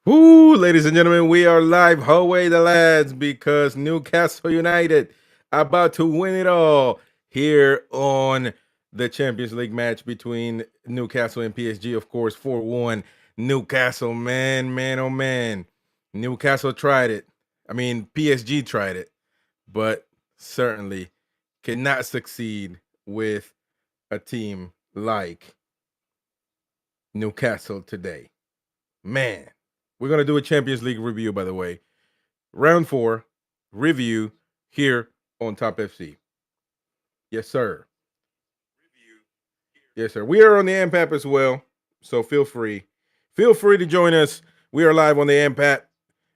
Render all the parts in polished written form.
Ooh, ladies and gentlemen, we are live. HOWAY the lads, because Newcastle United about to win it all here on the Champions League match between Newcastle and PSG. Of course, 4-1. Newcastle, man, oh man. Newcastle tried it. I mean, PSG tried it, but certainly cannot succeed with a team like Newcastle today. Man, we're going to do a Champions League review, by the way. Round 4 review here on Top FC. Yes, sir. Yes, sir. We are on the AMPAP as well, so feel free. Feel free to join us. We are live on the AMPAP.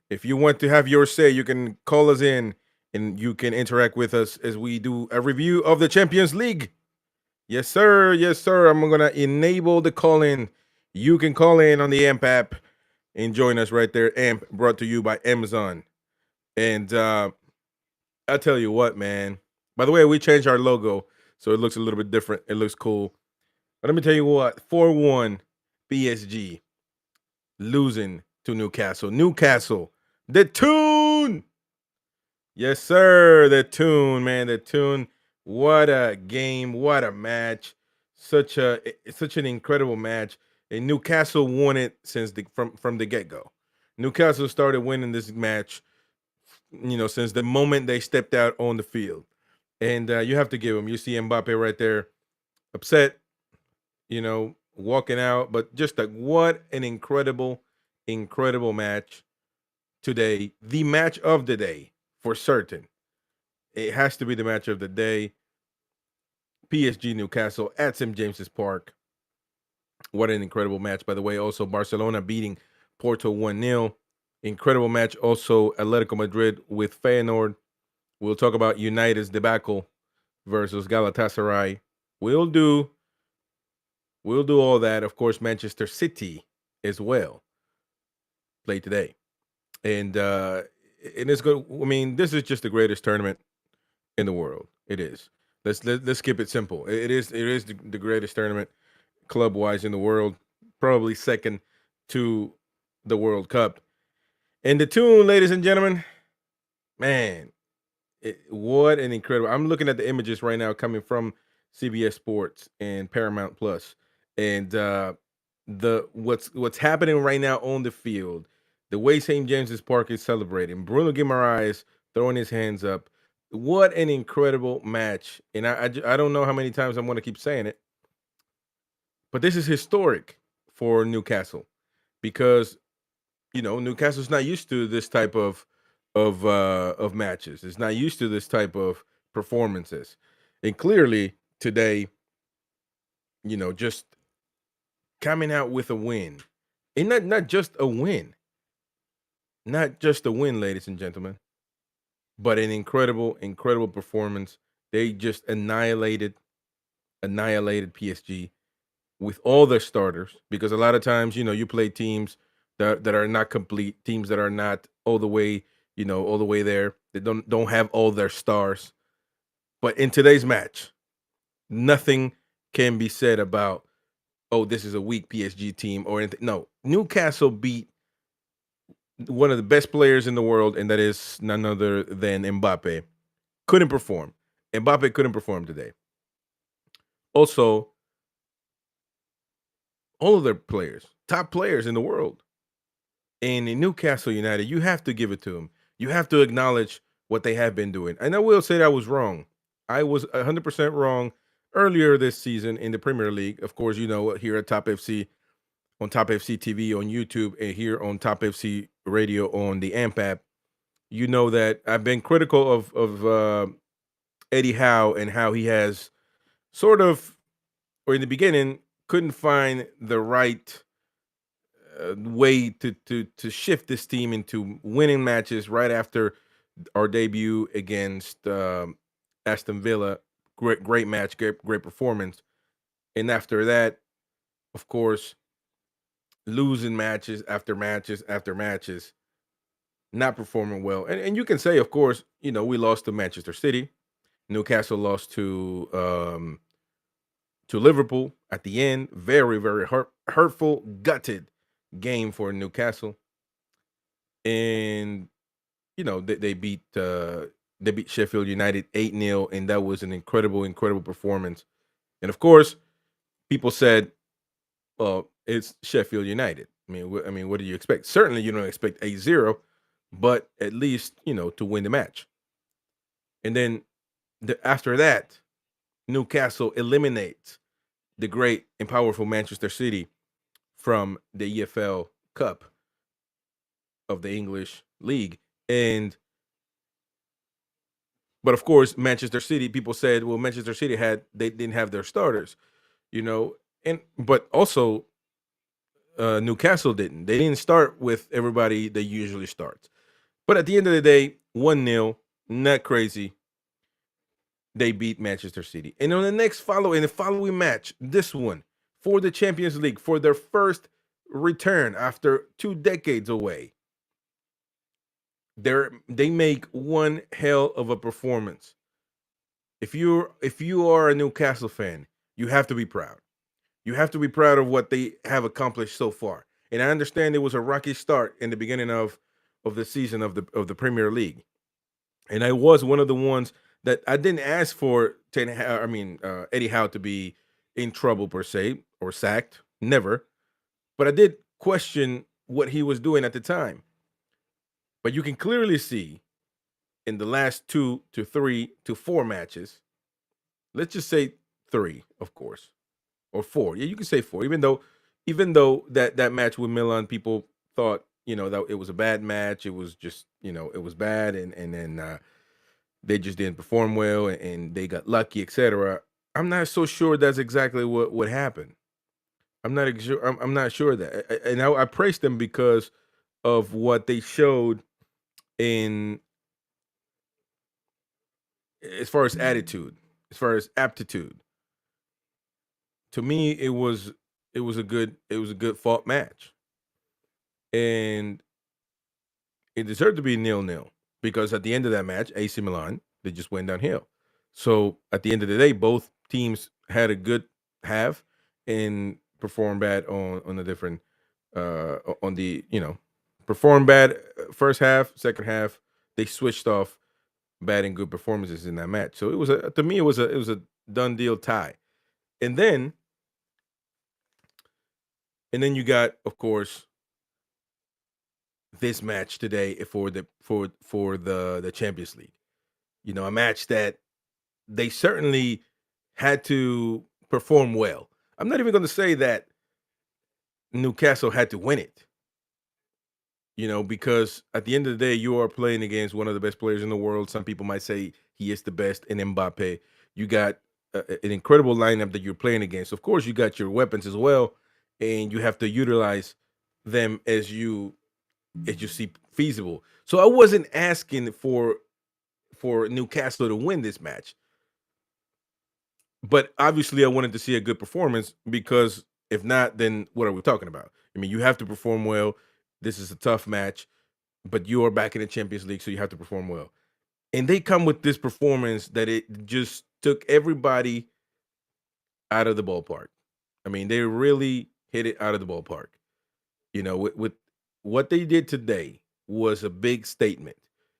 If you want to have your say, you can call us in and you can interact with us as we do a review of the Champions League. Yes, sir. Yes, sir. I'm going to enable the call in. You can call in on the AMPAP and join us right there. AMP brought to you by Amazon. And I'll tell you what, man. By the way, we changed our logo, so it looks a little bit different. It looks cool. But let me tell you what, 4-1 PSG losing to Newcastle. Newcastle, the tune. Yes, sir. The tune, man. The tune. What a game. What a match. Such an incredible match. And Newcastle won it since from the get-go. Newcastle started winning this match, since the moment they stepped out on the field. And you have to give them. You see Mbappe right there, upset, walking out. But just like, what an incredible match today. The match of the day for certain. It has to be the match of the day. PSG Newcastle at St. James's Park. What an incredible match, by the way. Also, Barcelona beating Porto 1-0. Incredible match. Also, Atletico Madrid with Feyenoord. We'll talk about United's debacle versus Galatasaray. We'll do all that. Of course, Manchester City as well play today, and it's good. I mean, this is just the greatest tournament in the world. It is. Let's keep it simple. It is the greatest tournament club wise in the world, probably second to the World Cup. And the tune, ladies and gentlemen, man, what an incredible! I'm looking at the images right now coming from CBS Sports and Paramount Plus, and the what's happening right now on the field, the way St. James's Park is celebrating, Bruno Guimaraes throwing his hands up. What an incredible match! And I don't know how many times I'm going to keep saying it, but this is historic for Newcastle because Newcastle's not used to this type of matches. It's not used to this type of performances. And clearly today, just coming out with a win. And not just a win. Not just a win, ladies and gentlemen, but an incredible performance. They just annihilated PSG with all their starters, because a lot of times, you play teams that are not complete, teams that are not all the way there. They don't have all their stars. But in today's match, nothing can be said about, oh, this is a weak PSG team or anything. No, Newcastle beat one of the best players in the world, and that is none other than Mbappe. Couldn't perform. Mbappe couldn't perform today. Also, all of their players, top players in the world. And in Newcastle United, you have to give it to them. You have to acknowledge what they have been doing. And I will say that I was wrong. I was 100% wrong earlier this season in the Premier League. Of course, here at Top FC, on Top FC TV on YouTube, and here on Top FC Radio on the AMP app. You know that I've been critical of Eddie Howe and how he has sort of, or in the beginning, couldn't find the right way to shift this team into winning matches right after our debut against Aston Villa. Great match, great performance. And after that, of course, losing matches after matches after matches, not performing well. And you can say, of course, we lost to Manchester City. Newcastle lost to Liverpool at the end. Very, very hurtful, gutted game for Newcastle. and they beat Sheffield United 8-0, and that was an incredible performance. And of course, people said, "Well, it's Sheffield United." I mean, what do you expect? Certainly, you don't expect 8-0, but at least to win the match. And then after that, Newcastle eliminates the great and powerful Manchester City from the EFL Cup of the English League. And but of course, Manchester City, people said, well, Manchester City they didn't have their starters, you know, and but also Newcastle didn't. They didn't start with everybody they usually starts. But at the end of the day, 1-0, not crazy. They beat Manchester City. And on the following match, this one for the Champions League, for their first return after 2 decades away, they make one hell of a performance. If you are a Newcastle fan, you have to be proud. You have to be proud of what they have accomplished so far. And I understand it was a rocky start in the beginning of the season of the Premier League. And I was one of the ones that I didn't ask for Eddie Howe to be in trouble per se or sacked, never. But I did question what he was doing at the time. But you can clearly see in the last 2 to 3 to 4 matches, let's just say three, of course, or four. Yeah, you can say four. Even though that match with Milan, people thought that it was a bad match. It was just it was bad, and then they just didn't perform well, and they got lucky, etc. I'm not so sure that's exactly what happened. Sure. I'm not sure that, and I praised them because of what they showed in as far as attitude, as far as aptitude. To me, it was a good fought match, and it deserved to be 0-0 because at the end of that match, AC Milan they just went downhill. So at the end of the day, both teams had a good half and performed bad on the different on the performed bad first half, second half they switched off bad and good performances in that match. So to me it was a done deal tie. And then you got, of course, this match today for the Champions League. A match that they certainly had to perform well. I'm not even going to say that Newcastle had to win it, because at the end of the day, you are playing against one of the best players in the world. Some people might say he is the best in Mbappe. You got an incredible lineup that you're playing against. Of course, you got your weapons as well, and you have to utilize them as you see feasible. So I wasn't asking for Newcastle to win this match, but obviously I wanted to see a good performance because if not, then what are we talking about? I mean, you have to perform well. This is a tough match, but you are back in the Champions League, so you have to perform well. And they come with this performance that it just took everybody out of the ballpark. I mean, they really hit it out of the ballpark. With what they did today was a big statement.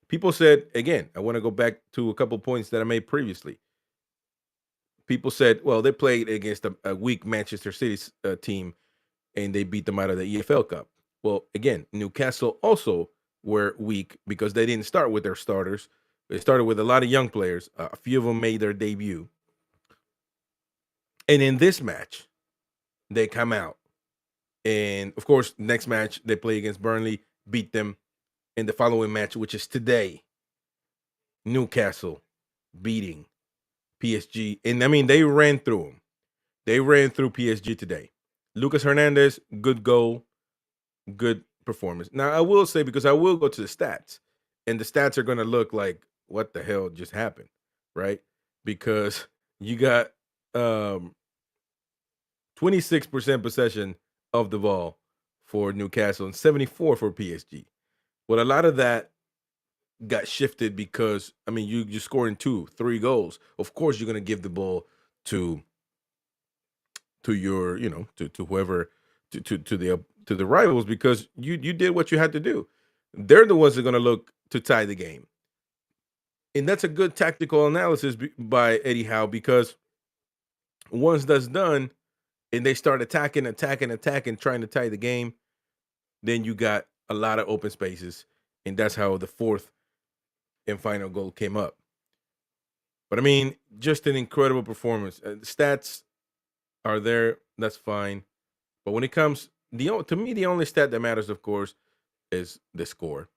People said, again, I want to go back to a couple points that I made previously. People said, well, they played against a weak Manchester City team and they beat them out of the EFL Cup. Well, again, Newcastle also were weak because they didn't start with their starters. They started with a lot of young players. A few of them made their debut. And in this match, they come out. And of course, next match, they play against Burnley, beat them. In the following match, which is today, Newcastle beating PSG. And I mean, they ran through them. They ran through PSG today. Lucas Hernandez, good goal, good performance. Now, I will say, because I will go to the stats, and the stats are going to look like, what the hell just happened, right? Because you got 26% possession of the ball for Newcastle and 74 for PSG. Well, a lot of that got shifted because I mean you scoring 2, 3 goals. Of course, you're gonna give the ball to your to whoever to the rivals because you did what you had to do. they're the ones that are going to look to tie the game. And that's a good tactical analysis by Eddie Howe, because once that's done and they start attacking, trying to tie the game, then you got a lot of open spaces. And that's how the fourth and final goal came up. But I mean, just an incredible performance. Stats are there, that's fine. But when it comes, to me, the only stat that matters, of course, is the score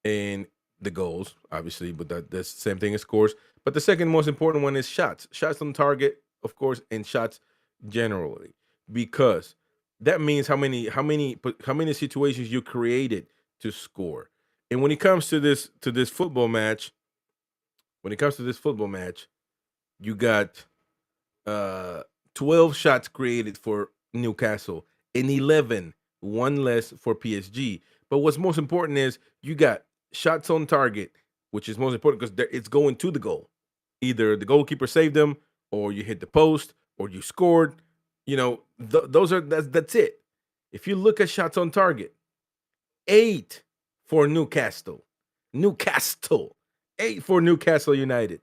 and the goals, obviously. But that's the same thing as scores. But the second most important one is shots on target, of course, and shots generally, because that means how many situations you created to score. And when it comes to this football match, you got uh 12 shots created for Newcastle and 11, one less for PSG. But what's most important is you got shots on target, which is most important because it's going to the goal. Either the goalkeeper saved them, or you hit the post, or you scored. That's it. If you look at shots on target, 8 for Newcastle, 8 for Newcastle United,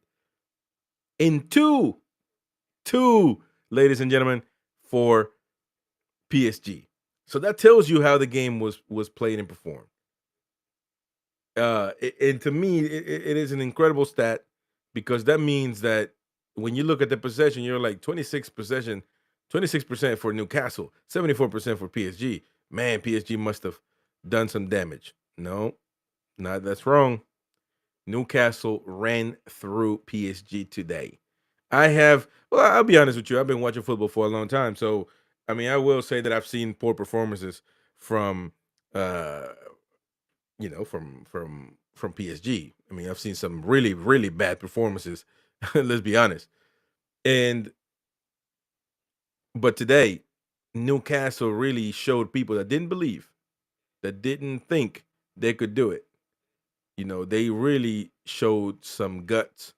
and two, ladies and gentlemen, for PSG. So that tells you how the game was played and performed. And to me, it is an incredible stat, because that means that when you look at the possession, you're like 26% for Newcastle, 74% for PSG. Man, PSG must have done some damage. No, not that's wrong. Newcastle ran through PSG today. I'll be honest with you. I've been watching football for a long time. So, I mean, I will say that I've seen poor performances from, uh, from PSG. I mean, I've seen some really, really bad performances. Let's be honest. And but today, Newcastle really showed people that didn't believe, that didn't think they could do it. They really showed some guts,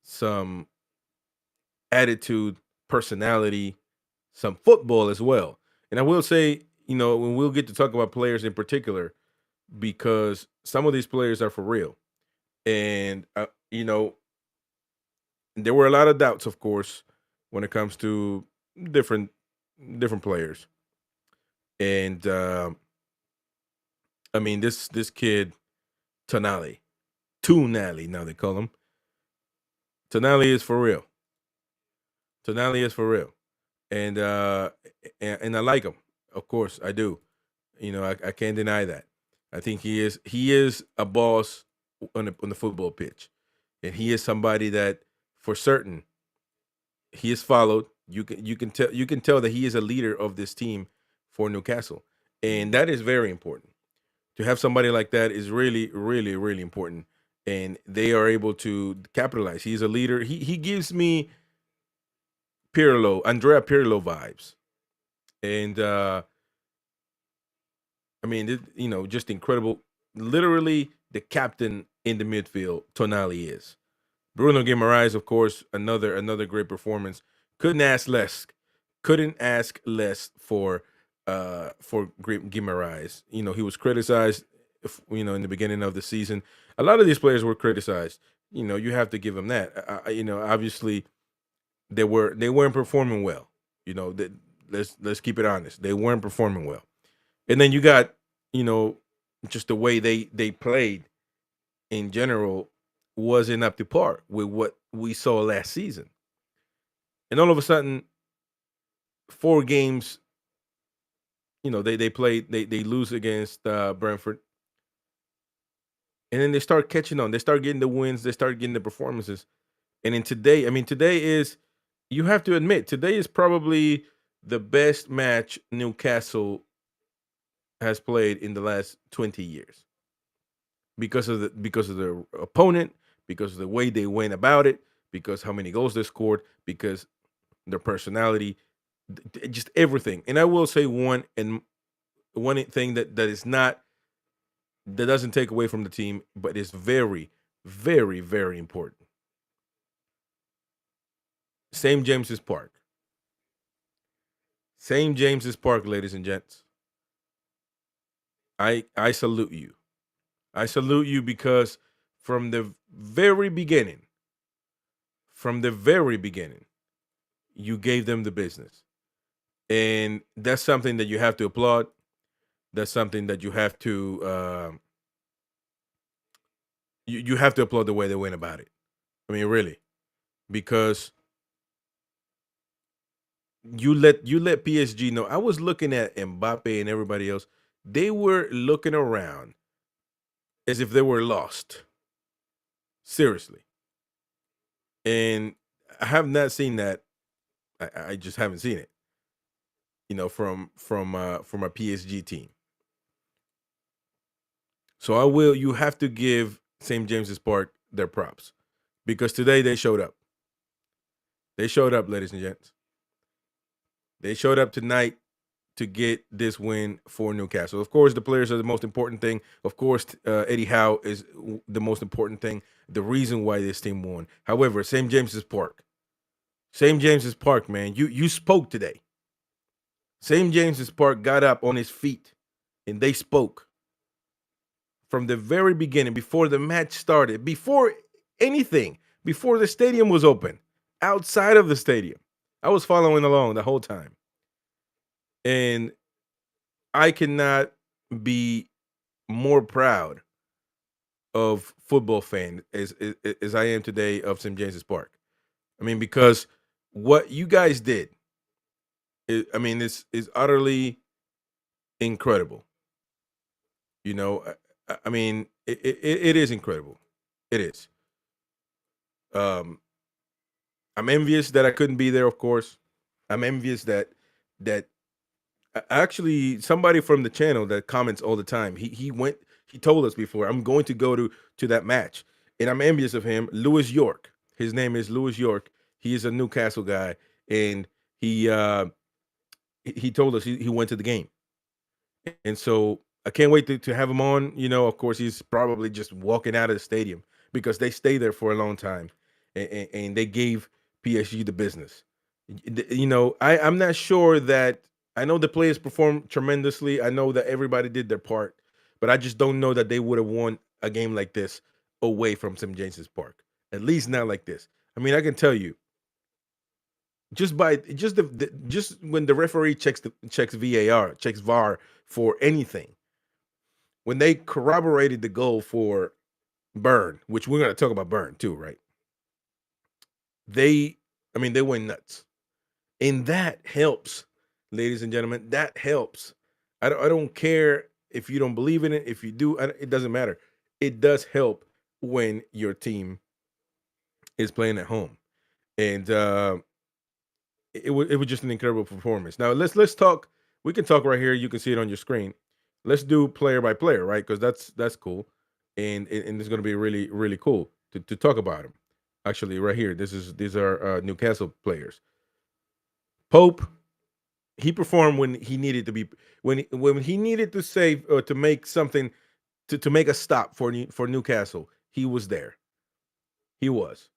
some attitude, personality, some football as well. And I will say, when we'll get to talk about players in particular, because some of these players are for real. And, there were a lot of doubts, of course, when it comes to different different players. And I mean, this kid Tonali, now they call him. Tonali is for real. Tonali is for real. And and I like him. Of course, I do. I can't deny that. I think he is a boss on the football pitch, and he is somebody that, for certain, he is followed. You can tell that he is a leader of this team for Newcastle, and that is very important. To have somebody like that is really, really, really important, and they are able to capitalize. He's a leader. He gives me Andrea Pirlo vibes, and I mean, just incredible. Literally, the captain in the midfield, Tonali is. Bruno Guimaraes, of course, another great performance. Couldn't ask less. Couldn't ask less for Guimaraes. He was criticized. In the beginning of the season, a lot of these players were criticized. You have to give them that. Obviously, they weren't performing well. Let's keep it honest. They weren't performing well. And then you got, you know, just the way they played in general wasn't up to par with what we saw last season. And all of a sudden, 4 games, they played, they lose against Brentford, and then they start catching on. They start getting the wins. They start getting the performances. And then today, I mean, today is, you have to admit, today is probably the best match Newcastle has played in the last 20 years, because of the opponent, because of the way they went about it, because how many goals they scored, because their personality, just everything. And I will say one thing that is not, that doesn't take away from the team, but is very, very, very important. St. James's Park. St. James's Park, ladies and gents. I salute you. I salute you because from the very beginning, from the very beginning, you gave them the business. And that's something that you have to applaud. That's something that you have to you have to applaud the way they went about it. I mean, really, because you let PSG know. I was looking at Mbappe and everybody else. They were looking around as if they were lost. Seriously, and I have not seen that. I just haven't seen it. From a PSG team. So I will. You have to give St. James's Park their props because today they showed up. They showed up, ladies and gents. They showed up tonight to get this win for Newcastle. Of course, the players are the most important thing. Of course, Eddie Howe is the most important thing. The reason why this team won. However, St. James's Park, man, you spoke today. St. James's Park got up on his feet and they spoke from the very beginning, before the match started, before anything, before the stadium was open, outside of the stadium. I was following along the whole time. And I cannot be more proud of football fan as I am today of St. James's Park. I mean, because what you guys did, I mean, is utterly incredible. I mean, it is incredible. It is. Um, I'm envious that I couldn't be there. Of course, I'm envious that actually somebody from the channel that comments all the time. He told us before, I'm going to go to that match, and I'm envious of him. Lewis York, his name is Lewis York. He is a Newcastle guy, and he told us he went to the game, and so I can't wait to have him on. Of course, he's probably just walking out of the stadium because they stay there for a long time, and they gave PSG the business. I'm not sure that. I know the players performed tremendously. I know that everybody did their part, but I just don't know that they would have won a game like this away from St. James's Park. At least not like this. I mean, I can tell you, just when the referee checks VAR, checks VAR for anything, when they corroborated the goal for Burn, which we're going to talk about Burn too, right? They went nuts. And that helps, ladies and gentlemen. That helps. I don't care if you don't believe in it. If you do, it doesn't matter. It does help when your team is playing at home. And it was just an incredible performance. Now let's talk. We can talk right here. You can see it on your screen. Let's do player by player, right? Because that's cool, and it's going to be really really cool to talk about them. Actually, right here, these are Newcastle players. Pope, he performed when he needed to be, when he needed to save or to make something, to make a stop for Newcastle. He was there. He was.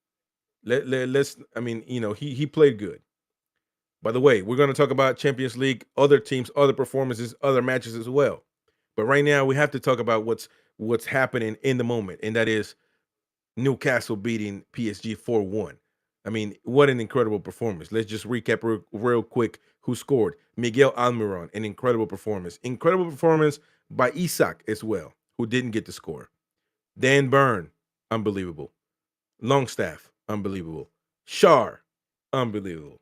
Let's. I mean, he played good. By the way, we're going to talk about Champions League, other teams, other performances, other matches as well. But right now, we have to talk about what's happening in the moment, and that is Newcastle beating PSG 4-1. I mean, what an incredible performance. Let's just recap real quick who scored. Miguel Almiron, an incredible performance. Incredible performance by Isak as well, who didn't get to score. Dan Burn, unbelievable. Longstaff, unbelievable. Shar, unbelievable.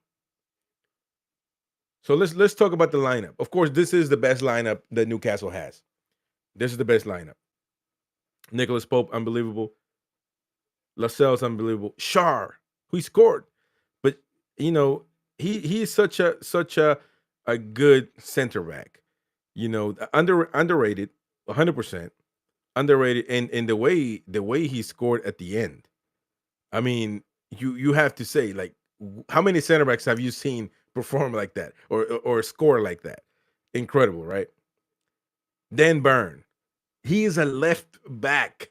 So let's talk about the lineup. Of course, this is the best lineup that Newcastle has. This is the best lineup. Nicholas Pope, unbelievable. Lascelles, unbelievable. Shar, who scored, but he is such a good center back. Underrated, 100% underrated, and the way he scored at the end. I mean, you have to say, like, how many center backs have you seen perform like that or score like that? Incredible, right? Dan Burn, he is a left back.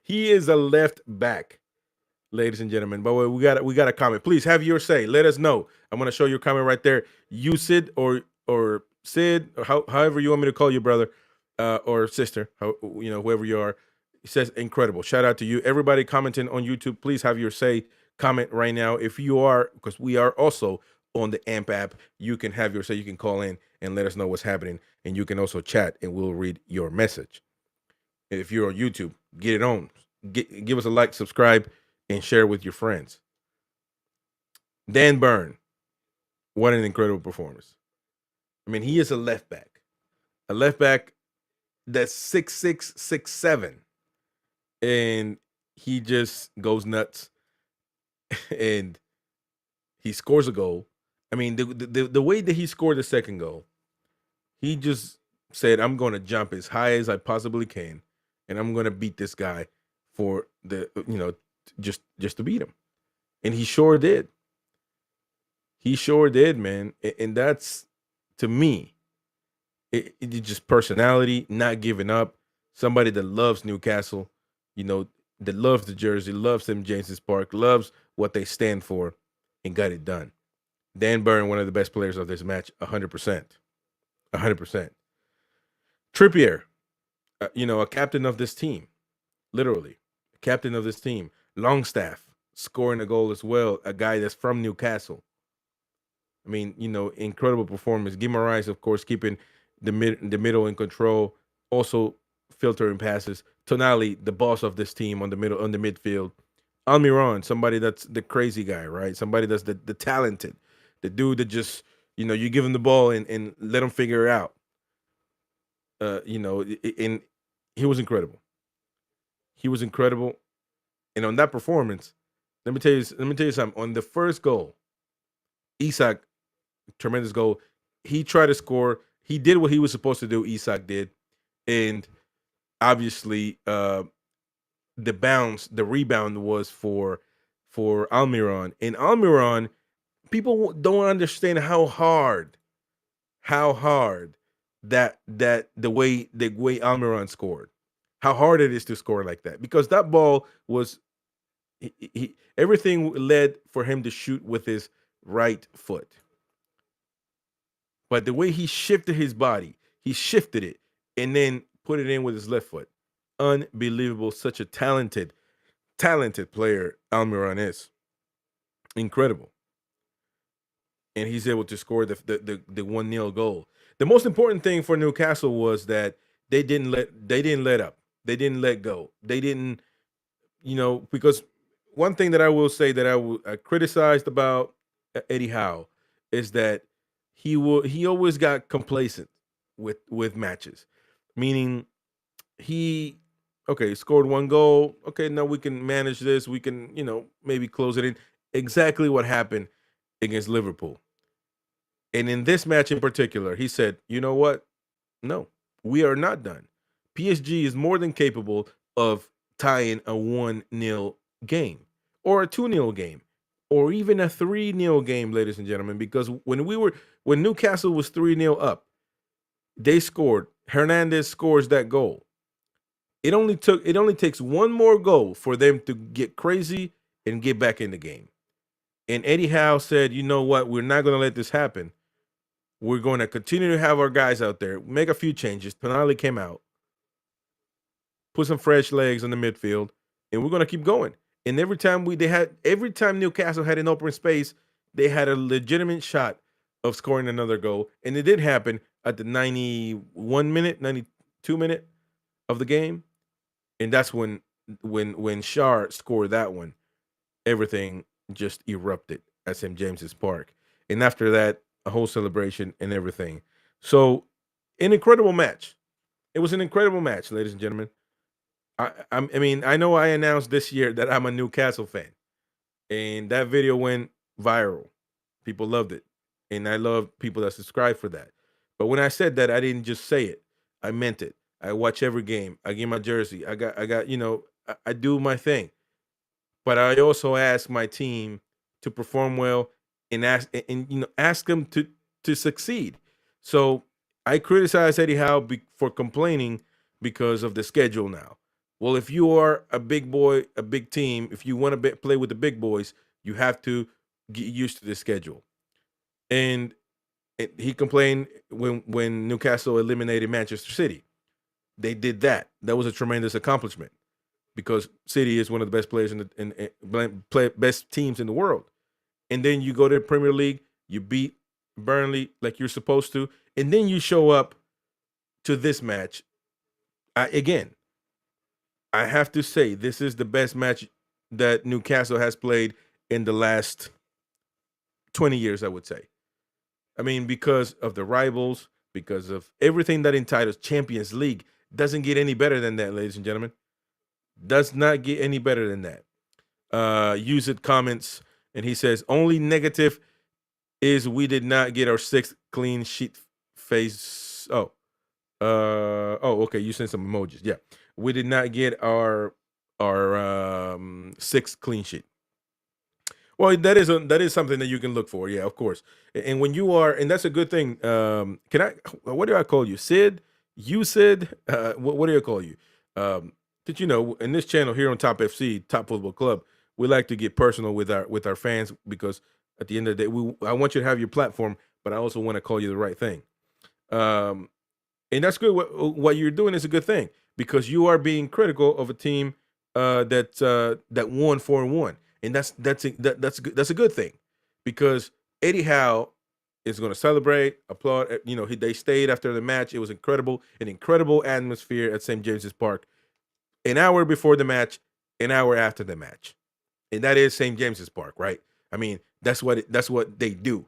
He is a left back, ladies and gentlemen. But we got a comment. Please have your say. Let us know. I'm gonna show your comment right there. You Sid or Sid, or however you want me to call you, brother. or sister, whoever you are. It says incredible. Shout out to you. Everybody commenting on YouTube, please have your say. Comment right now. If you are, because we are also on the AMP app, you can have your say. You can call in and let us know what's happening. And you can also chat and we'll read your message. If you're on YouTube, get it on. Give us a like, subscribe, and share with your friends. Dan Burn, what an incredible performance. I mean, he is a left back that's 6'6", 6'7", and he just goes nuts, and he scores a goal. I mean, the way that he scored the second goal, he just said, "I'm going to jump as high as I possibly can, and I'm going to beat this guy for just to beat him," and he sure did. He sure did, man, and that's, to me, it just personality, not giving up. Somebody that loves Newcastle, that loves the jersey, loves St. James's Park, loves what they stand for, and got it done. Dan Burn, one of the best players of this match, 100%. 100%. Trippier, a captain of this team, literally, a captain of this team. Longstaff scoring a goal as well, a guy that's from Newcastle. I mean, incredible performance. Guimaraes, of course, keeping the middle in control, also filtering passes. Tonali, the boss of this team on the midfield. Almiron, somebody that's the crazy guy, right? Somebody that's the talented, the dude that just, you give him the ball and let him figure it out. And he was incredible. He was incredible. And on that performance, let me tell you something. On the first goal, Isak, tremendous goal. He tried to score. He did what he was supposed to do. Isak did, and obviously, the rebound was for Almiron. And Almiron, people don't understand how hard that the way Almiron scored, how hard it is to score like that, because that ball was everything led for him to shoot with his right foot. But the way he shifted his body, he shifted it and then put it in with his left foot. Unbelievable. Such a talented player Almiron is. Incredible. And he's able to score the 1-0 goal. The most important thing for Newcastle was that they didn't let up. They didn't let go. They didn't, because one thing that I will say that I criticized about Eddie Howe is that he always got complacent with matches, meaning he scored one goal. Okay, now we can manage this. We can maybe close it in. Exactly what happened against Liverpool, and in this match in particular, he said, "You know what? No, we are not done. PSG is more than capable of tying a 1-0 game or a 2-0 game." Or even a 3-0 game, ladies and gentlemen, because when Newcastle was 3-0 up, they scored. Hernandez scores that goal. It only takes one more goal for them to get crazy and get back in the game. And Eddie Howe said, "You know what? We're not going to let this happen. We're going to continue to have our guys out there, make a few changes." Tonali came out, put some fresh legs on the midfield, and we're going to keep going. And every time Newcastle had an open space, they had a legitimate shot of scoring another goal. And it did happen at the 92 minute of the game. And that's when Shar scored that one, everything just erupted at St. James's Park. And after that, a whole celebration and everything. So, an incredible match. It was an incredible match, ladies and gentlemen. I mean, I know I announced this year that I'm a Newcastle fan, and that video went viral. People loved it, and I love people that subscribe for that. But when I said that, I didn't just say it; I meant it. I watch every game. I get my jersey. I got. I do my thing. But I also ask my team to perform well and ask them to succeed. So I criticize Eddie Howe for complaining because of the schedule now. Well, if you are a big boy, a big team, if you want to play with the big boys, you have to get used to the schedule. And he complained when Newcastle eliminated Manchester City. They did that. That was a tremendous accomplishment because City is one of the best players best teams in the world. And then you go to the Premier League, you beat Burnley like you're supposed to, and then you show up to this match. Again, I have to say this is the best match that Newcastle has played in the last 20 years, I would say. I mean, because of the rivals, because of everything that entitles Champions League, doesn't get any better than that, ladies and gentlemen. Does not get any better than that. Use it comments, and he says only negative is we did not get our sixth clean sheet face. Okay. You sent some emojis. Yeah, we did not get our sixth clean sheet. Well, that is something that you can look for. Yeah, of course. And when you are, and that's a good thing. Can I? What do I call you, Sid? You Sid? What do I call you? Did you know in this channel here on Top FC, Top Football Club, we like to get personal with our fans because at the end of the day, I want you to have your platform, but I also want to call you the right thing. And that's good. What you're doing is a good thing because you are being critical of a team that won 4-1, and that's good. That's a good thing because Eddie Howe is going to celebrate, applaud. They stayed after the match. It was incredible, an incredible atmosphere at St. James's Park. An hour before the match, an hour after the match, and that is St. James's Park, right? I mean, that's what they do.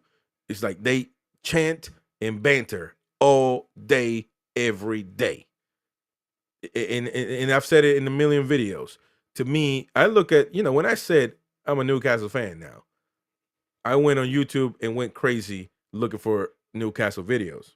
It's like they chant and banter all day, every day. And I've said it in a million videos. To me, I look at, when I said I'm a Newcastle fan now, I went on YouTube and went crazy looking for Newcastle videos.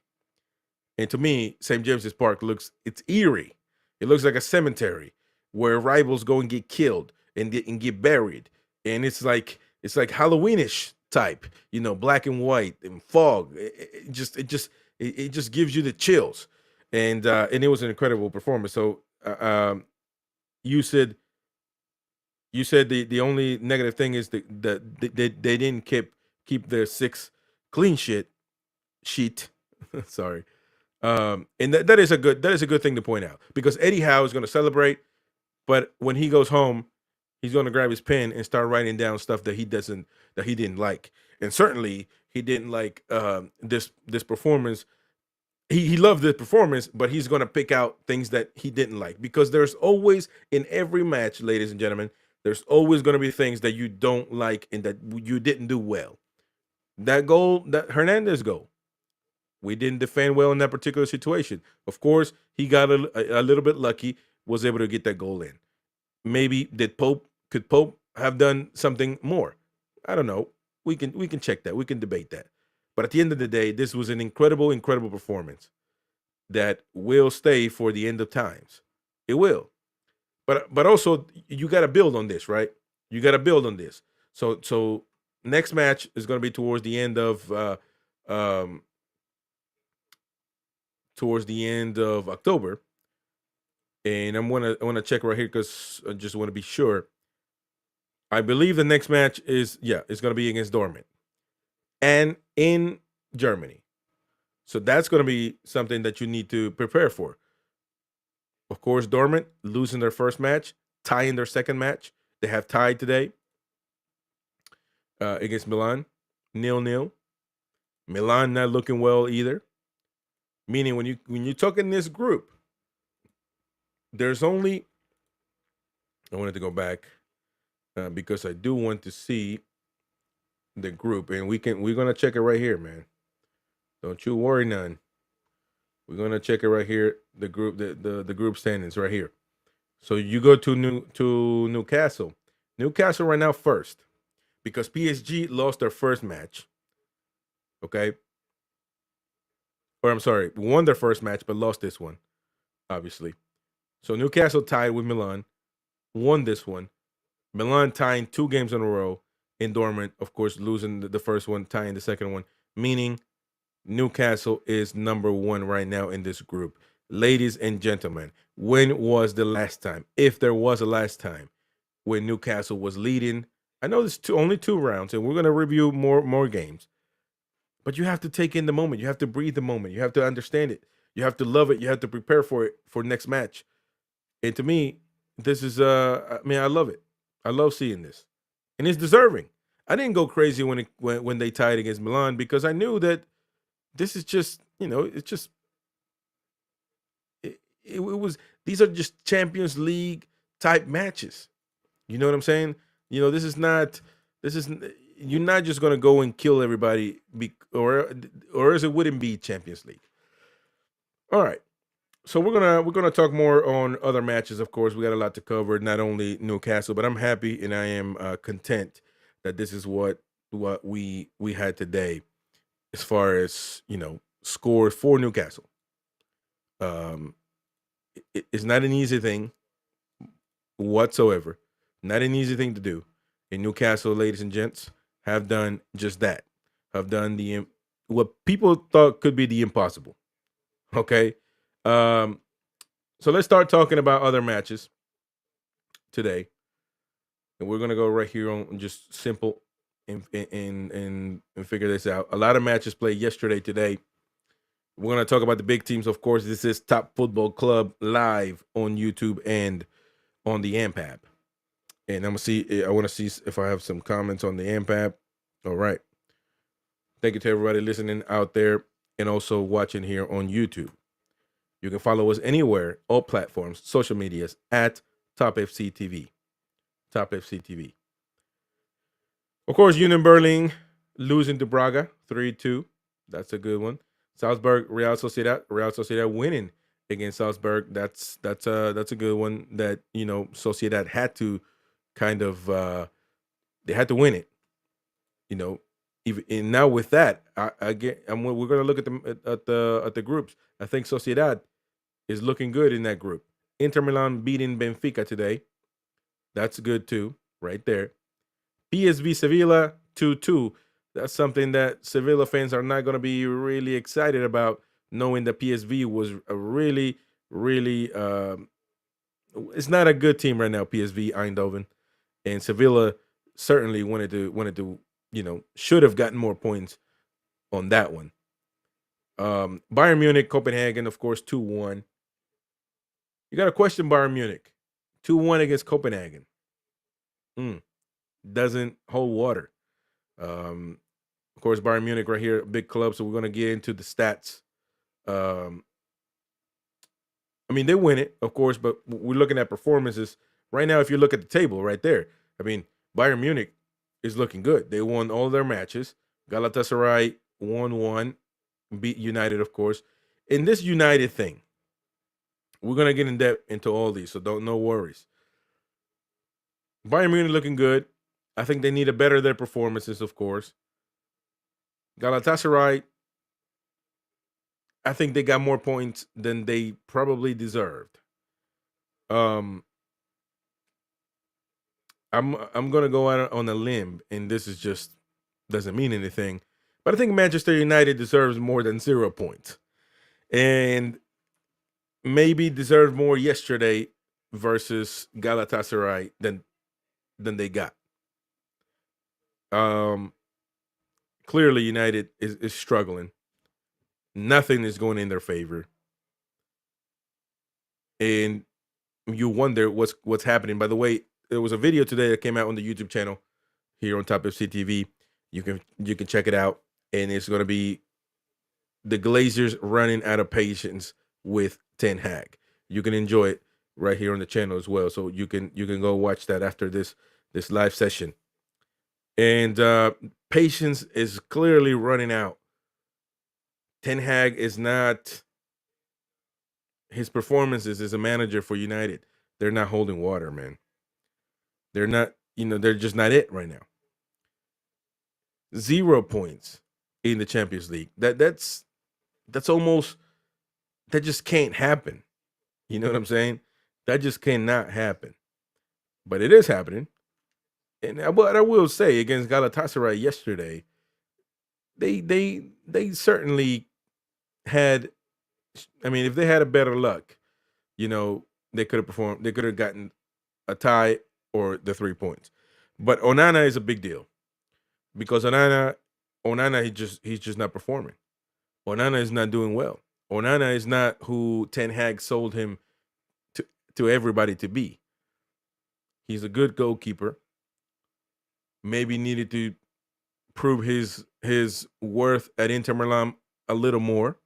And to me, St. James's Park it's eerie. It looks like a cemetery where rivals go and get killed and get buried. And it's like Halloweenish type, black and white and fog. It just gives you the chills. And it was an incredible performance. So you said the only negative thing is that they didn't keep their sixth clean sheet. Sorry. And that is a good thing to point out because Eddie Howe is going to celebrate, but when he goes home, he's going to grab his pen and start writing down stuff that he didn't like, and certainly he didn't like this performance. He loved the performance, but he's going to pick out things that he didn't like because there's always in every match, ladies and gentlemen, there's always going to be things that you don't like and that you didn't do well. That goal, that Hernandez goal. We didn't defend well in that particular situation. Of course, he got a little bit lucky, was able to get that goal in. Maybe could Pope have done something more? I don't know. We can check that. We can debate that. But at the end of the day, this was an incredible, incredible performance that will stay for the end of times. It will. But also you got to build on this, right? You got to build on this. So next match is going to be towards the end of October, and I want to check right here because I just want to be sure. I believe the next match it's going to be against Dortmund, and in Germany. So that's going to be something that you need to prepare for. Of course, Dortmund losing their first match, tying their second match. They have tied today against Milan, 0-0. Milan not looking well either. Meaning when you talk in this group, there's only, I wanted to go back because I do want to see the group, and we're gonna check it right here, man. Don't you worry none. We're gonna check it right here. The group, the group standings right here. So you go to Newcastle. Newcastle right now first because PSG lost their first match. Okay. Or I'm sorry, won their first match but lost this one, obviously. So Newcastle tied with Milan, won this one. Milan tying 2 games in a row. In Dortmund, of course, losing the first one, tying the second one, meaning Newcastle is number 1 right now in this group. Ladies and gentlemen, when was the last time, if there was a last time, when Newcastle was leading? I know there's only 2 rounds, and we're going to review more games. But you have to take in the moment. You have to breathe the moment. You have to understand it. You have to love it. You have to prepare for it for next match. And to me, this is I mean, I love it. I love seeing this, and it's deserving. I didn't go crazy when they tied against Milan because I knew that this is just it's just it was these are just Champions League type matches. You know what I'm saying? This is not this is you're not just gonna go and kill everybody, or else it wouldn't be Champions League. All right. So we're gonna talk more on other matches. Of course, we got a lot to cover. Not only Newcastle, but I'm happy and I am content that this is what we had today, as far as scores for Newcastle. Um, it's not an easy thing whatsoever. Not an easy thing to do. And Newcastle, ladies and gents, have done just that. Have done what people thought could be the impossible. Okay. Um, so let's start talking about other matches today, and we're gonna go right here on just simple and figure this out. A lot of matches played yesterday, today. We're gonna talk about the big teams, of course. This is Top Football Club live on YouTube and on the AMP app. And I'm gonna see. I want to see if I have some comments on the AMP app. All right. Thank you to everybody listening out there and also watching here on YouTube. You can follow us anywhere, all platforms, social medias at Top FC TV. Top FC TV. Of course, Union Berlin losing to Braga 3-2. That's a good one. Salzburg, Real Sociedad. Real Sociedad winning against Salzburg. That's a good one that Sociedad had to kind of they had to win it. Even and now with that, we're gonna look at the groups. I think Sociedad is looking good in that group. Inter Milan beating Benfica today. That's good too, right there. PSV Sevilla 2-2. That's something that Sevilla fans are not going to be really excited about, knowing that PSV was a really, really. It's not a good team right now. PSV Eindhoven, and Sevilla certainly wanted to should have gotten more points on that one. Bayern Munich Copenhagen, of course, 2-1. You got to question Bayern Munich. 2-1 against Copenhagen. Doesn't hold water. Of course, Bayern Munich right here, a big club, so we're going to get into the stats. I mean, they win it, of course, but we're looking at performances. Right now, if you look at the table right there, I mean, Bayern Munich is looking good. They won all their matches. Galatasaray won one, beat United, of course. In this United thing, we're going to get in depth into all these, so no worries. Bayern Munich looking good. I think they need to better their performances, of course. Galatasaray, I think they got more points than they probably deserved. I'm gonna go out on a limb, and this is just doesn't mean anything. But I think Manchester United deserves more than 0 points, and maybe deserved more yesterday versus Galatasaray than they got. Clearly United is struggling. Nothing is going in their favor. And you wonder what's happening. By the way, there was a video today that came out on the YouTube channel here on Top FC TV. You can check it out. And it's going to be the Glazers running out of patience with Ten Hag. You can enjoy it right here on the channel as well. So you can go watch that after this live session. And patience is clearly running out. Ten Hag is not, his performances as a manager for United, they're not holding water, man. They're not, they're just not it right now. 0 points in the Champions League. That's almost, that just can't happen. You know what I'm saying? That just cannot happen. But it is happening. And what I will say, against Galatasaray yesterday, they certainly had, I mean, if they had a better luck, they could have performed, they could have gotten a tie or the 3 points. But Onana is a big deal, because Onana he's just not performing. Onana is not doing well. Onana is not who Ten Hag sold him to everybody to be. He's a good goalkeeper. Maybe needed to prove his worth at Inter Milan a little more.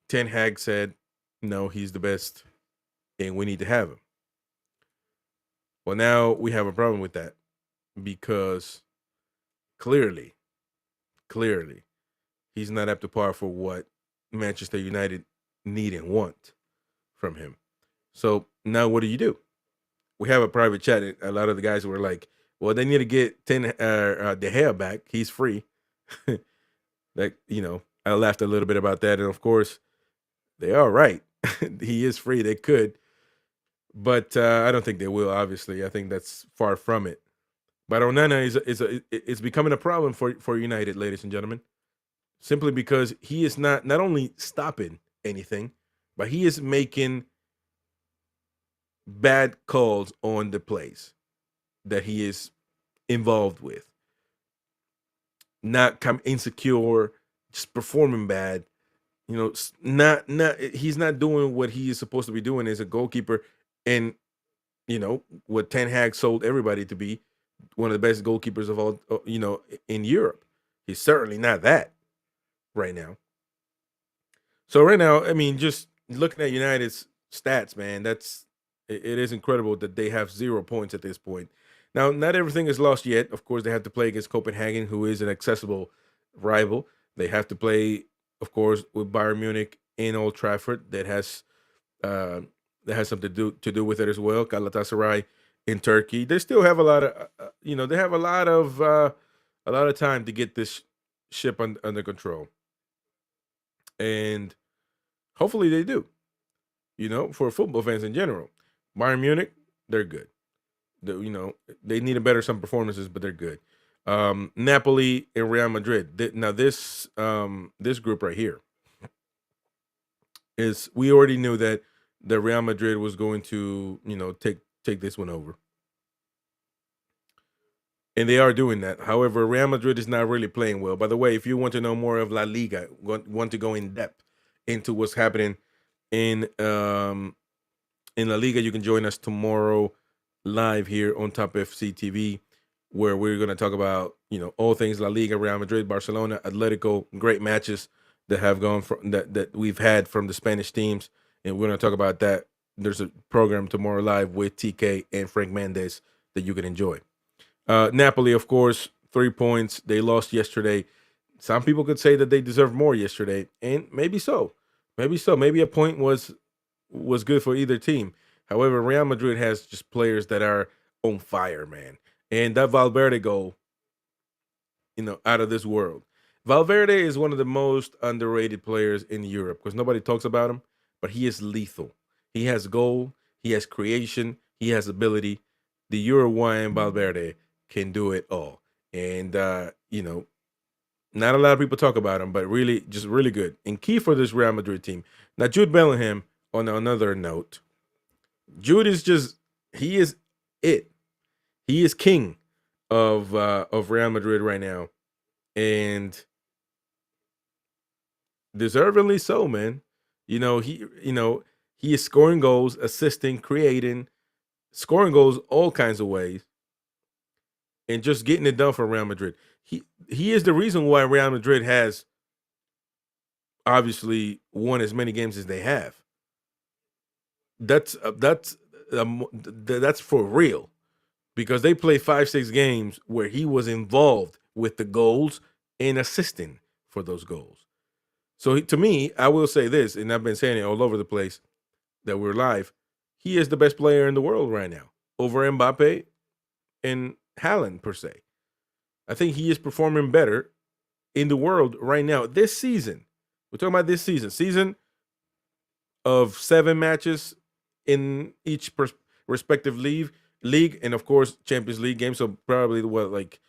Ten Hag said, "No, he's the best, and we need to have him." Well, now we have a problem with that because clearly, he's not up to par for what Manchester United need and want from him. So now what do? We have a private chat. And a lot of the guys were like, "Well, they need to get De Gea back. He's free." Like, I laughed a little bit about that, and of course, they are right. He is free. They could, but I don't think they will. Obviously, I think that's far from it. But Onana is becoming a problem for United, ladies and gentlemen, simply because he is not only stopping anything, but he is making bad calls on the plays that he is involved with. Not insecure, just performing bad. Not he's not doing what he is supposed to be doing as a goalkeeper, and what Ten Hag sold everybody to be, one of the best goalkeepers of all, in Europe. He's certainly not that right now. So right now, I mean, just looking at United's stats, man, it is incredible that they have 0 points at this point. Now, not everything is lost yet. Of course, they have to play against Copenhagen, who is an accessible rival. They have to play, of course, with Bayern Munich in Old Trafford. That has something to do with it as well. Galatasaray in Turkey. They still have a lot of, they have a lot of time to get this ship under control, and hopefully they do. For football fans in general, Bayern Munich, they're good. They need to better some performances, but they're good. Napoli and Real Madrid. Now this group right here is, we already knew that the Real Madrid was going to take this one over, and they are doing that. However, Real Madrid is not really playing well. By the way, if you want to know more of La Liga, want to go in depth into what's happening in La Liga, you can join us tomorrow live here on Top FC TV, where we're going to talk about all things La Liga, Real Madrid, Barcelona, Atletico, great matches that have gone from that we've had from the Spanish teams, and we're going to talk about that. There's a program tomorrow live with TK and Frank Mendez that you can enjoy. Napoli, of course, 3 points. They lost yesterday. Some people could say that they deserved more yesterday, and maybe so. Maybe a point was good for either team. However, Real Madrid has just players that are on fire, man. And that Valverde goal, out of this world. Valverde is one of the most underrated players in Europe because nobody talks about him, but he is lethal. He has goal, he has creation, he has ability. The Uruguayan Valverde can do it all. And, not a lot of people talk about him, but really, just really good. And key for this Real Madrid team. Now, Jude Bellingham, on another note, Jude is he is it. He is king of Real Madrid right now, and deservedly so, man. He is scoring goals, assisting, creating, scoring goals all kinds of ways, and just getting it done for Real Madrid. He is the reason why Real Madrid has obviously won as many games as they have. That's for real, because they play 5-6 games where he was involved with the goals and assisting for those goals. So to me, I will say this, and I've been saying it all over the place that we're live. He is the best player in the world right now, over Mbappe and Haaland per se. I think he is performing better in the world right now this season. We're talking about this season of 7 matches in each respective league, and of course Champions League games. So probably like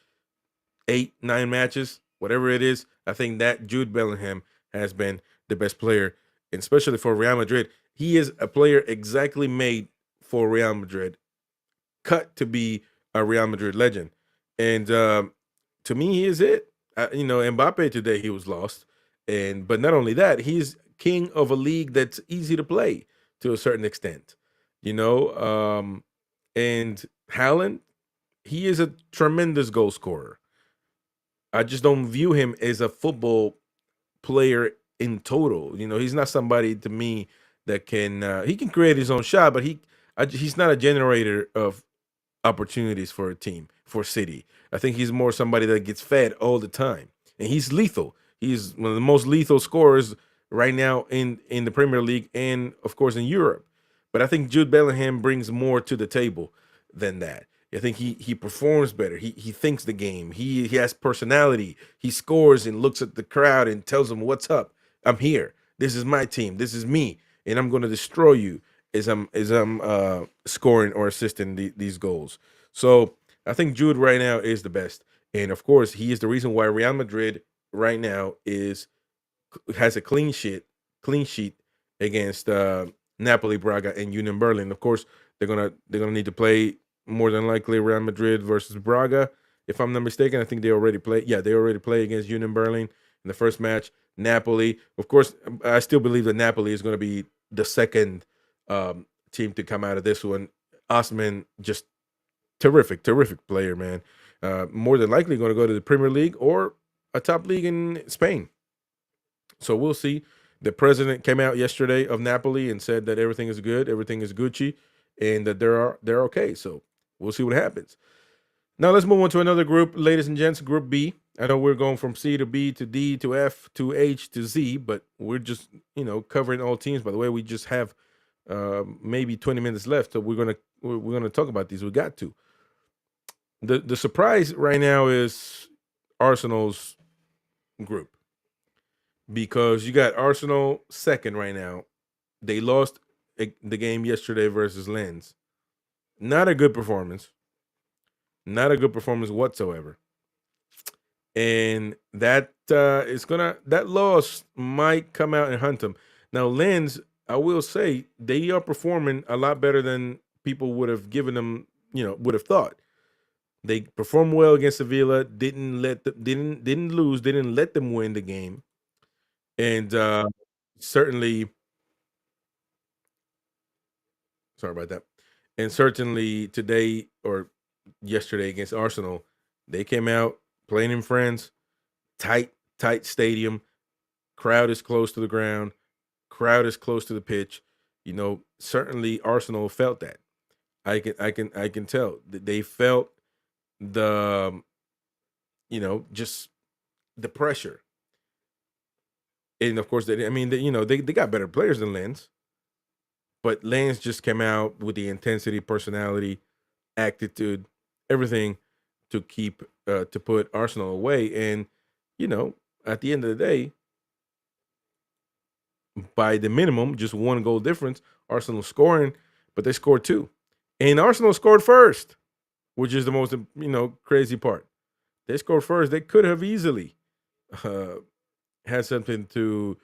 8-9 matches, whatever it is. I think that Jude Bellingham has been the best player, and especially for Real Madrid. He is a player exactly made for Real Madrid, cut to be a Real Madrid legend. And to me, he is it. Mbappe today, he was lost, but not only that, he's king of a league that's easy to play to a certain extent, you know. And Haaland, he is a tremendous goal scorer. I just don't view him as a football player in total. You know, he's not somebody to me that can he can create his own shot, but he's not a generator of opportunities for a team, for City. I think he's more somebody that gets fed all the time, and he's lethal. He's one of the most lethal scorers right now in the Premier League and of course in Europe. But I think Jude Bellingham brings more to the table than that. I think he performs better. He thinks the game. He has personality. He scores and looks at the crowd and tells them, "What's up? I'm here. This is my team. This is me, and I'm going to destroy you." As I'm scoring or assisting these goals. So I think Jude right now is the best, and of course he is the reason why Real Madrid right now has a clean sheet against Napoli, Braga, and Union Berlin. Of course they're gonna need to play more than likely Real Madrid versus Braga. If I'm not mistaken, I think they already play. Yeah, they already play against Union Berlin in the first match. Napoli, of course, I still believe that Napoli is going to be the second team to come out of this one. Osman, just terrific player, man. More than likely going to go to the Premier League or a top league in Spain. So we'll see. The president came out yesterday of Napoli and said that everything is good, everything is Gucci, and that they're okay. So we'll see what happens. Now let's move on to another group, ladies and gents. Group B. I know we're going from C to B to D to F to H to Z, but we're just covering all teams. By the way, we just have maybe 20 minutes left, so we're gonna talk about these. We got to. The surprise right now is Arsenal's group because you got Arsenal second right now. They lost the game yesterday versus Lens. Not a good performance. Not a good performance whatsoever. And that loss might come out and hunt them. Now, Lens, I will say they are performing a lot better than people would have given them, would have thought. They performed well against Sevilla, didn't lose, didn't let them win the game. And certainly, sorry about that. And certainly today or yesterday against Arsenal, they came out playing in France, tight stadium, crowd is close to the ground, crowd is close to the pitch. Certainly Arsenal felt that. I can tell that they felt the just the pressure. And of course they got better players than Lens, but Lens just came out with the intensity, personality, attitude, everything to put Arsenal away. And at the end of the day, by the minimum, just one goal difference, Arsenal scoring, but they scored two, and Arsenal scored first, which is the most crazy part. They scored first. They could have easily uh, had something to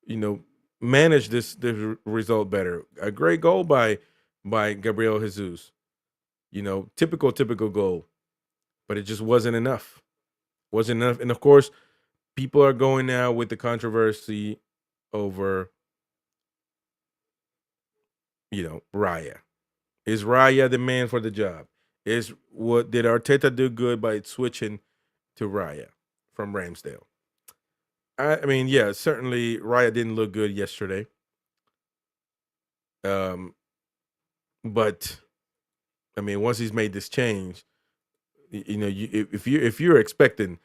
you know manage this result better. A great goal by Gabriel Jesus. Typical goal, but it just wasn't enough. Wasn't enough. And of course, people are going now with the controversy over, Raya. Is Raya the man for the job? Is what did Arteta do good by switching to Raya from Ramsdale? I mean, yeah, certainly Raya didn't look good yesterday. Um, but I mean, once he's made this change, if you're expecting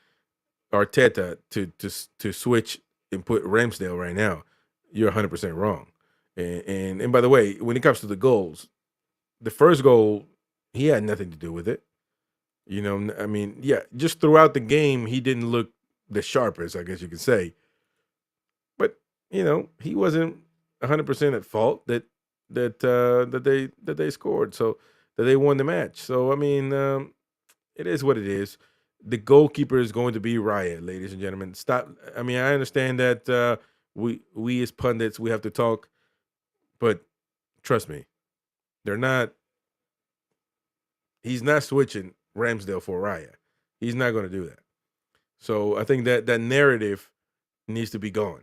Arteta to switch and put Ramsdale right now, you're 100% wrong. And by the way, when it comes to the goals, the first goal he had nothing to do with it. I mean, yeah, just throughout the game he didn't look the sharpest, I guess you could say. But he wasn't 100% at fault that they scored, so that they won the match. So I mean, it is what it is. The goalkeeper is going to be Raya, ladies and gentlemen. Stop. I mean, I understand that we as pundits we have to talk, but trust me, they're not. He's not switching Ramsdale for Raya. He's not going to do that. So I think that narrative needs to be gone.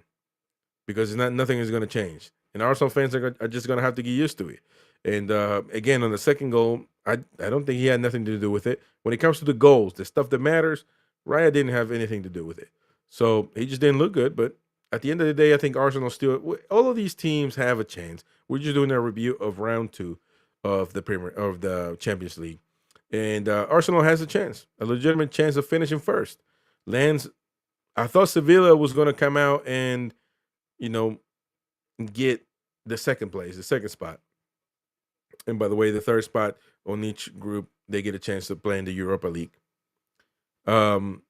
because it's not nothing is going to change, and Arsenal fans are just going to have to get used to it. And again, on the second goal, I don't think he had nothing to do with it. When it comes to the goals, the stuff that matters, Raya didn't have anything to do with it. So he just didn't look good. But at the end of the day, I think Arsenal still. All of these teams have a chance. We're just doing a review of round 2 of the Champions League, and Arsenal has a chance, a legitimate chance of finishing first. Lands. I thought Sevilla was going to come out and you know get the second place, the second spot. And by the way, the third spot on each group, they get a chance to play in the Europa League. Um,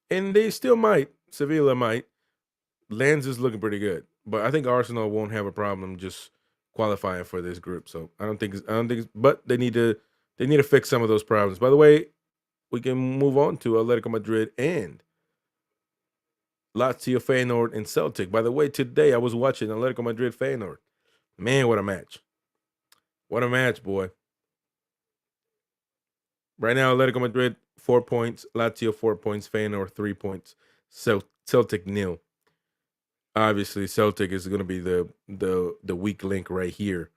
and they still might. Sevilla might. Lens is looking pretty good, but I think Arsenal won't have a problem just qualifying for this group. So I don't think. But they need to fix some of those problems. By the way, we can move on to Atletico Madrid and Lazio, Feyenoord, and Celtic. By the way, today I was watching Atletico Madrid Feyenoord. Man, what a match! What a match, boy! Right now, Atletico Madrid 4 points, Lazio 4 points, Feyenoord 3 points, Celtic nil. Obviously, Celtic is going to be the weak link right here.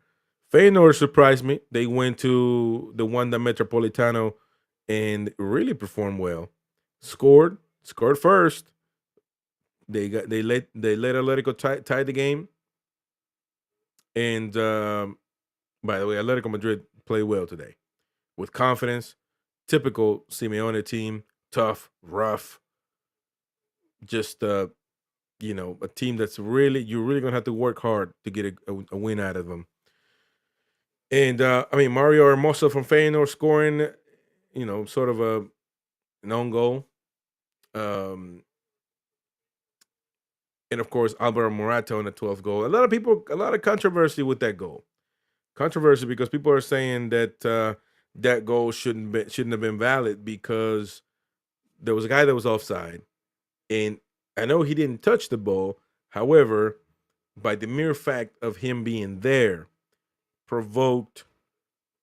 Feyenoord surprised me. They went to the Wanda Metropolitano and really performed well. Scored first. They let Atletico tie the game. And by the way, Atletico Madrid played well today with confidence. Typical Simeone team, tough, rough, just a team that's you're really gonna have to work hard to get a win out of them. And I mean Mario Hermoso from Feyenoord scoring, sort of an own goal. Um, and of course Alvaro Morata on the 12th goal. A lot of controversy with that goal. Controversy because people are saying that that goal shouldn't have been valid because there was a guy that was offside, and I know he didn't touch the ball. However, by the mere fact of him being there, provoked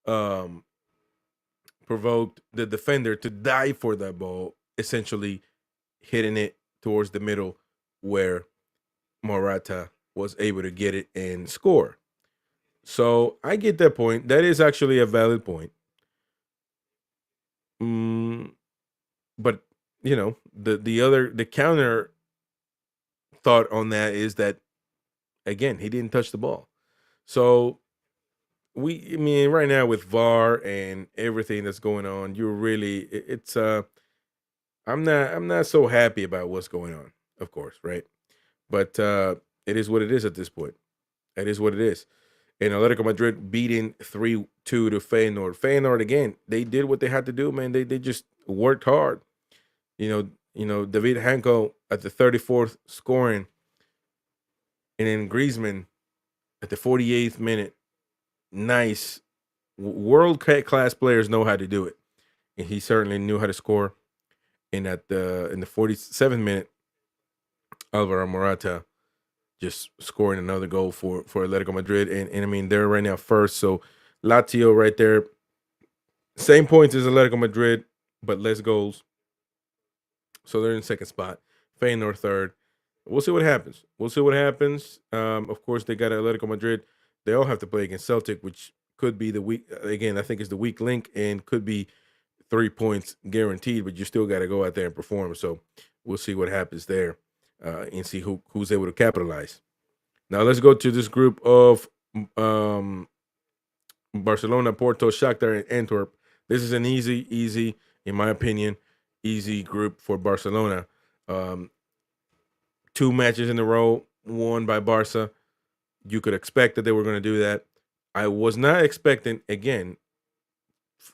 um, provoked the defender to dive for that ball, essentially hitting it towards the middle where Morata was able to get it and score. So I get that point. That is actually a valid point. Mm, but the counter thought on that is that again he didn't touch the ball. So I mean, right now with VAR and everything that's going on, you're really it's I'm not so happy about what's going on, of course, right? But it is what it is at this point. It is what it is. And Atletico Madrid beating 3-2 to Feyenoord. Feyenoord again, they did what they had to do, man. They just worked hard. David Hanko at the 34th scoring, and then Griezmann at the 48th minute. Nice. World class players know how to do it. And he certainly knew how to score. And in the 47th minute, Alvaro Morata just scoring another goal for Atletico Madrid. And I mean, they're right now first. So Lazio right there, same points as Atletico Madrid, but less goals. So they're in second spot. Feyenoord third. We'll see what happens. We'll see what happens. Of course, they got Atletico Madrid. They all have to play against Celtic, which could be the weak. Again, I think is the weak link and could be 3 points guaranteed. But you still got to go out there and perform. So we'll see what happens there and see who's able to capitalize. Now let's go to this group of Barcelona, Porto, Shakhtar, and Antwerp. This is an easy, in my opinion, easy group for Barcelona. Um, 2 matches in a row won by Barca. You could expect that they were going to do that. I was not expecting, again,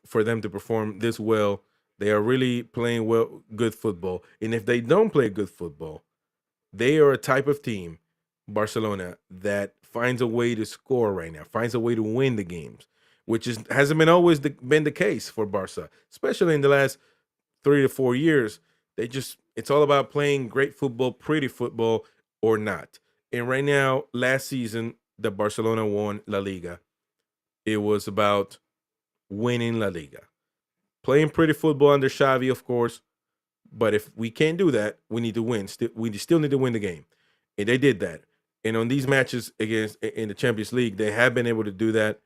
for them to perform this well. They are really playing good football. And if they don't play good football, they are a type of team, Barcelona, that finds a way to score right now, finds a way to win the games, which hasn't been always been the case for Barca, especially in the last 3 to 4 years. It's all about playing great football, pretty football, or not. And right now, last season, the Barcelona won La Liga. It was about winning La Liga, playing pretty football under Xavi, of course. But if we can't do that, we need to win. We still need to win the game, and they did that. And on these matches against in the Champions League, they have been able to do that.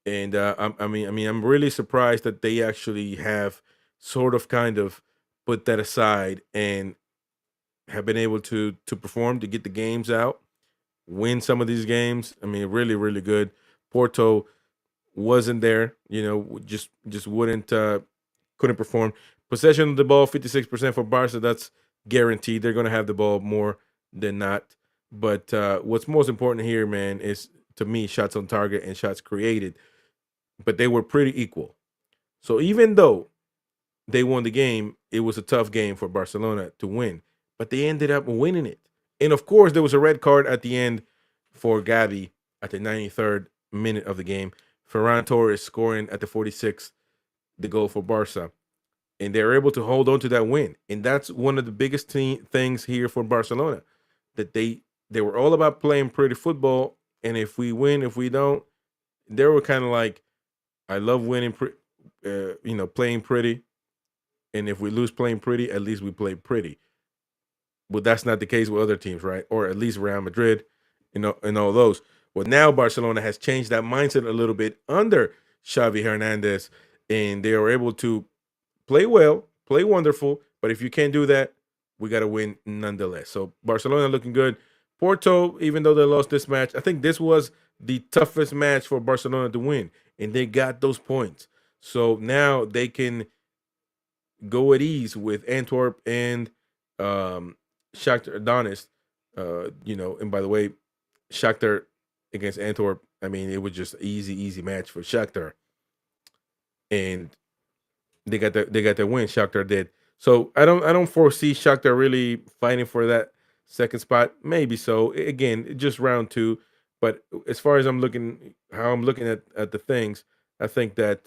And I'm really surprised that they actually have sort of kind of put that aside and have been able to perform to get the games out, win some of these games. I mean, really, really good. Porto wasn't there, just wouldn't couldn't perform. Possession of the ball, 56% for Barca. That's guaranteed. They're going to have the ball more than not. But what's most important here, man, is to me shots on target and shots created. But they were pretty equal. So even though they won the game, it was a tough game for Barcelona to win. But they ended up winning it. And of course, there was a red card at the end for Gavi at the 93rd minute of the game. Ferran Torres scoring at the 46th, the goal for Barca. And they're able to hold on to that win. And that's one of the biggest things here for Barcelona, that they were all about playing pretty football. And if we win, if we don't, they were kind of like, I love winning, playing pretty. And if we lose playing pretty, at least we play pretty. But that's not the case with other teams, right? Or at least Real Madrid, and all those. Well, now Barcelona has changed that mindset a little bit under Xavi Hernandez, and they are able to play well, play wonderful. But if you can't do that, we got to win nonetheless. So Barcelona looking good. Porto, even though they lost this match, I think this was the toughest match for Barcelona to win, and they got those points. So now they can go at ease with Antwerp and Shakhtar Donetsk. And by the way, Shakhtar against Antwerp, I mean, it was just easy match for Shakhtar, and they got their win. Shakhtar did. So I don't foresee Shakhtar really fighting for that second spot. Maybe so. Again, just round two. But as far as I'm looking at the things, I think that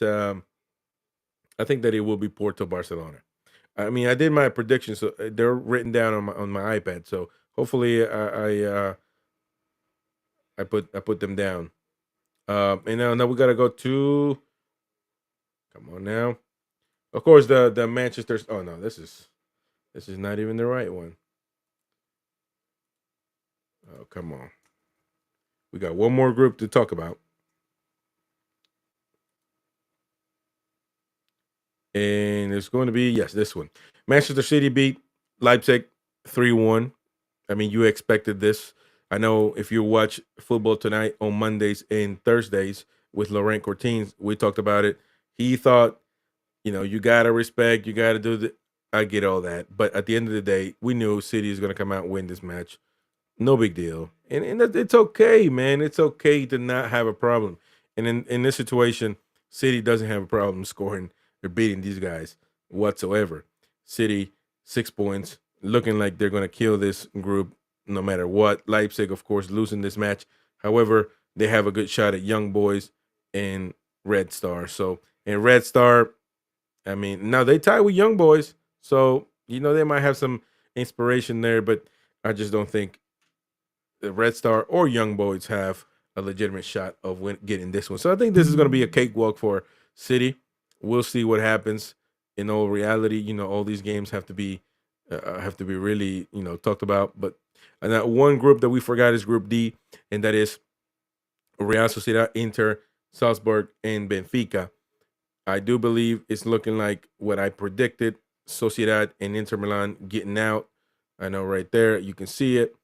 it will be Porto Barcelona. I mean, I did my predictions, so they're written down on my iPad. So hopefully, I put them down. And now we gotta go to. Come on now. Of course, the Manchester. Oh no, this is not even the right one. Oh, come on. We got one more group to talk about. And it's going to be, yes, this one. Manchester City beat Leipzig 3-1. I mean, you expected this. I know if you watch football tonight on Mondays and Thursdays with Laurent Cortines, we talked about it. He thought, you got to respect, you got to do the. I get all that. But at the end of the day, we knew City is going to come out and win this match. No big deal. And it's okay, man. It's okay to not have a problem. And in this situation, City doesn't have a problem scoring or beating these guys whatsoever. City, 6 points, looking like they're going to kill this group no matter what. Leipzig, of course, losing this match. However, they have a good shot at Young Boys and Red Star. So, and Red Star, I mean, now they tie with Young Boys. So, they might have some inspiration there, but I just don't think the Red Star or Young Boys have a legitimate shot of getting this one. So I think this is going to be a cakewalk for City. We'll see what happens. In all reality, all these games have to be really, talked about. But one group that we forgot is Group D, and that is Real Sociedad, Inter, Salzburg, and Benfica. I do believe it's looking like what I predicted. Sociedad and Inter Milan getting out. I know right there, you can see it.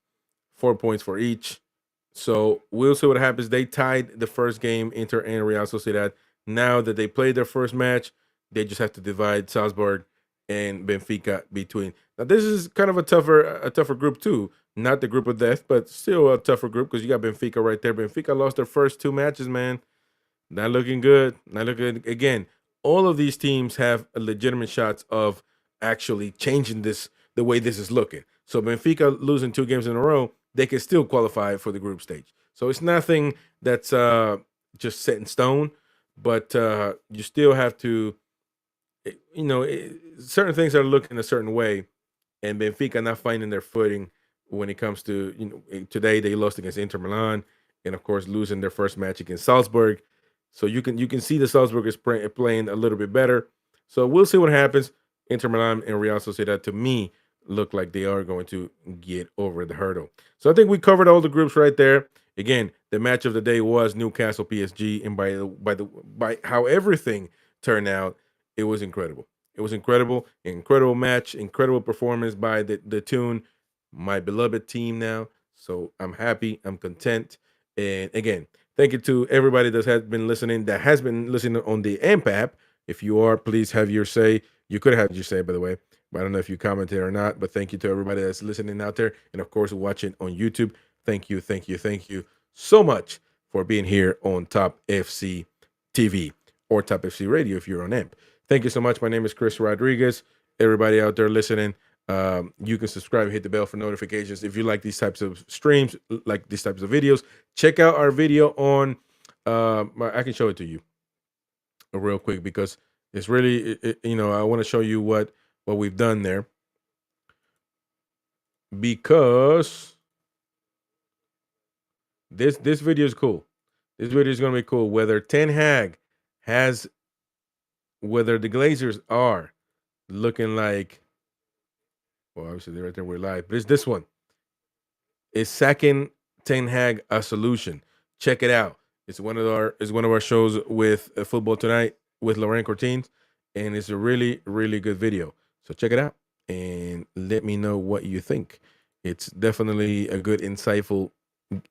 4 points for each. So we'll see what happens. They tied the first game, Inter and Real Sociedad. Now that they played their first match, they just have to divide Salzburg and Benfica between. Now this is kind of a tougher group too. Not the group of death, but still a tougher group because you got Benfica right there. Benfica lost their first 2 matches, man. Not looking good. Not looking good. Again, all of these teams have legitimate shots of actually changing the way this is looking. So Benfica losing 2 games in a row, they can still qualify for the group stage. So it's nothing that's just set in stone, but you still have to, certain things are looking a certain way, and Benfica not finding their footing when it comes to, today they lost against Inter Milan, and of course losing their first match against Salzburg. So you can see the Salzburg is playing a little bit better. So we'll see what happens. Inter Milan and Real Sociedad, to me, look like they are going to get over the hurdle. So I think we covered all the groups right there. Again, the match of the day was Newcastle PSG, and by how everything turned out, it was incredible. It was incredible match, incredible performance by the tune, my beloved team now. So I'm happy, I'm content, and again, thank you to everybody that has been listening on the AMP app. If you are, please have your say. You could have your say, by the way. But I don't know if you commented or not. But thank you to everybody that's listening out there, and of course watching on YouTube. Thank you, thank you, thank you so much for being here on Top FC TV or Top FC Radio if you're on AMP. Thank you so much. My name is Chris Rodriguez. Everybody out there listening, you can subscribe, hit the bell for notifications. If you like these types of streams, like these types of videos, check out our video on. I can show it to you real quick because it's really, I want to show you what we've done there, because this video is cool. This video is gonna be cool. Whether Ten Hag has, whether the Glazers are looking like, well, obviously they're right there. We're live, but it's this one. Is sacking Ten Hag a solution? Check it out. It's one of our shows with Football Tonight with Lorraine Cortines, and it's a really, really good video. So check it out and let me know what you think. It's definitely a good, insightful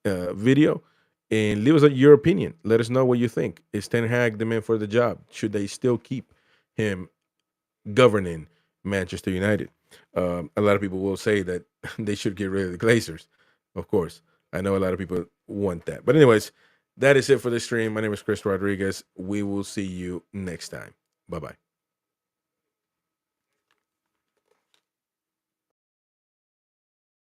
video. And leave us your opinion. Let us know what you think. Is Ten Hag the man for the job? Should they still keep him governing Manchester United? A lot of people will say that they should get rid of the Glazers. Of course, I know a lot of people want that. But anyways, that is it for this stream. My name is Chris Rodriguez. We will see you next time. Bye-bye.